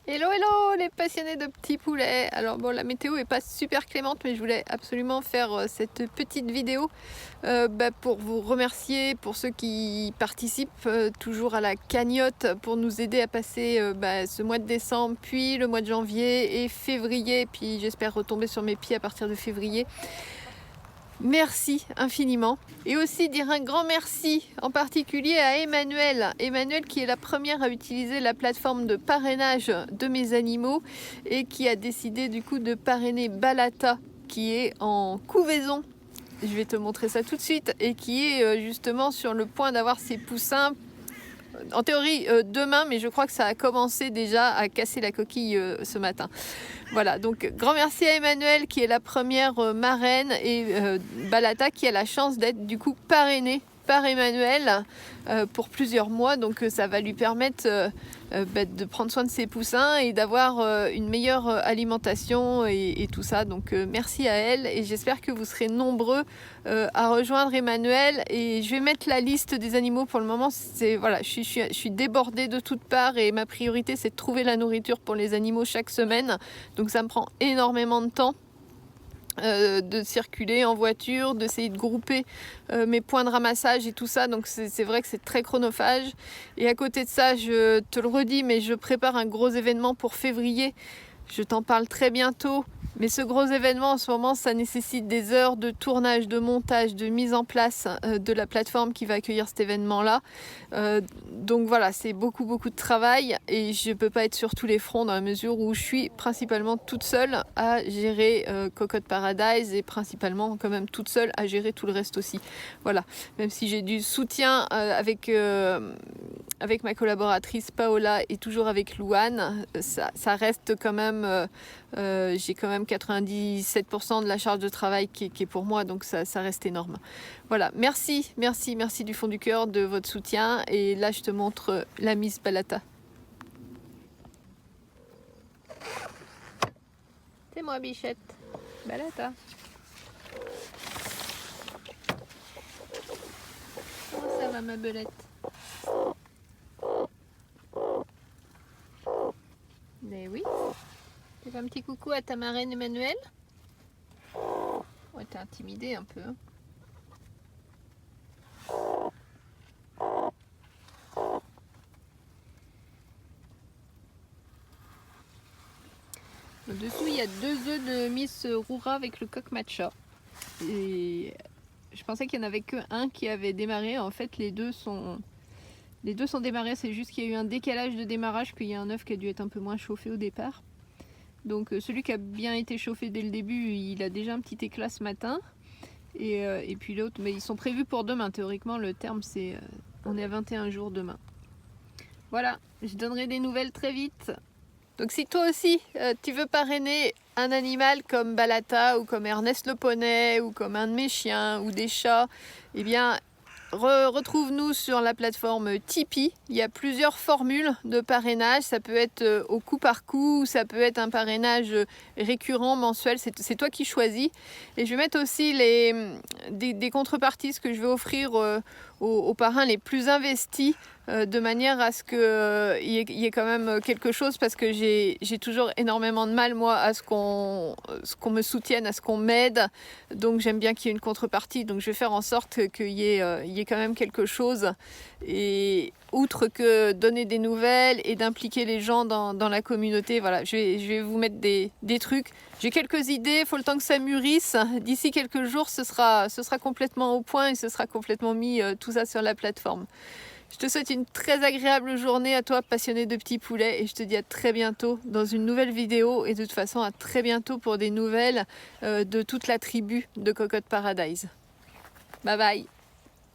Hello hello les passionnés de petits poulets. Alors bon, la météo est pas super clémente, mais je voulais absolument faire cette petite vidéo pour vous remercier pour ceux qui participent toujours à la cagnotte pour nous aider à passer ce mois de décembre, puis le mois de janvier et février, puis j'espère retomber sur mes pieds à partir de février. Merci infiniment. Et aussi dire un grand merci en particulier à Emmanuel. Emmanuel qui est la première à utiliser la plateforme de parrainage de mes animaux et qui a décidé du coup de parrainer Balata qui est en couvaison. Je vais te montrer ça tout de suite et qui est justement sur le point d'avoir ses poussins. En théorie demain, mais je crois que ça a commencé déjà à casser la coquille ce matin. Voilà, donc grand merci à Emmanuel qui est la première marraine et Balata qui a la chance d'être du coup parrainée par Emmanuel pour plusieurs mois. Donc ça va lui permettre de prendre soin de ses poussins et d'avoir une meilleure alimentation et tout ça. Donc merci à elle et j'espère que vous serez nombreux à rejoindre Emmanuel. Et je vais mettre la liste des animaux pour le moment. Voilà, je suis débordée de toutes parts et ma priorité c'est de trouver la nourriture pour les animaux chaque semaine. Donc ça me prend énormément de temps. De circuler en voiture, d'essayer de grouper mes points de ramassage et tout ça, donc c'est vrai que c'est très chronophage. Et à côté de ça, je te le redis, mais je prépare un gros événement pour février, je t'en parle très bientôt. Mais ce gros événement en ce moment, ça nécessite des heures de tournage, de montage, de mise en place de la plateforme qui va accueillir cet événement-là. Donc voilà, c'est beaucoup de travail et je ne peux pas être sur tous les fronts dans la mesure où je suis principalement toute seule à gérer Cocotte Paradise et principalement quand même toute seule à gérer tout le reste aussi. Voilà, même si j'ai du soutien avec ma collaboratrice Paola et toujours avec Louane, ça reste quand même, j'ai quand même 97% de la charge de travail qui est pour moi, donc ça reste énorme. Voilà, merci du fond du cœur de votre soutien. Et là, je te montre la Miss Balata. C'est moi, bichette. Balata. Comment ça va, ma belette? Mais oui. Tu fais un petit coucou à ta marraine Emmanuel? Ouais, t'es intimidée un peu. Hein. Au-dessous, il y a 2 œufs de Miss Roura avec le coq matcha. Et je pensais qu'il n'y en avait qu'un qui avait démarré. En fait, les deux sont démarrés. C'est juste qu'il y a eu un décalage de démarrage, qu'il y a un œuf qui a dû être un peu moins chauffé au départ. Donc celui qui a bien été chauffé dès le début, il a déjà un petit éclat ce matin. Et puis l'autre, mais ils sont prévus pour demain. Théoriquement, le terme, c'est on est à 21 jours demain. Voilà, je donnerai des nouvelles très vite. Donc si toi aussi, tu veux parrainer un animal comme Balata ou comme Ernest le poney ou comme un de mes chiens ou des chats, eh bien retrouve-nous sur la plateforme Tipeee. Il y a plusieurs formules de parrainage. Ça peut être au coup par coup, ça peut être un parrainage récurrent, mensuel. C'est toi qui choisis. Et je vais mettre aussi des contreparties, ce que je vais offrir aux parrains les plus investis, de manière à ce qu'il y ait quand même quelque chose, parce que j'ai toujours énormément de mal, moi, à ce qu'on me soutienne, à ce qu'on m'aide. Donc j'aime bien qu'il y ait une contrepartie. Donc je vais faire en sorte qu'il y ait quand même quelque chose. Et outre que donner des nouvelles et d'impliquer les gens dans la communauté, voilà, je vais vous mettre des trucs. J'ai quelques idées, il faut le temps que ça mûrisse. D'ici quelques jours, ce sera complètement au point et ce sera complètement mis tout ça sur la plateforme. Je te souhaite une très agréable journée à toi, passionné de petits poulets, et je te dis à très bientôt dans une nouvelle vidéo, et de toute façon à très bientôt pour des nouvelles de toute la tribu de Cocotte Paradise. Bye bye.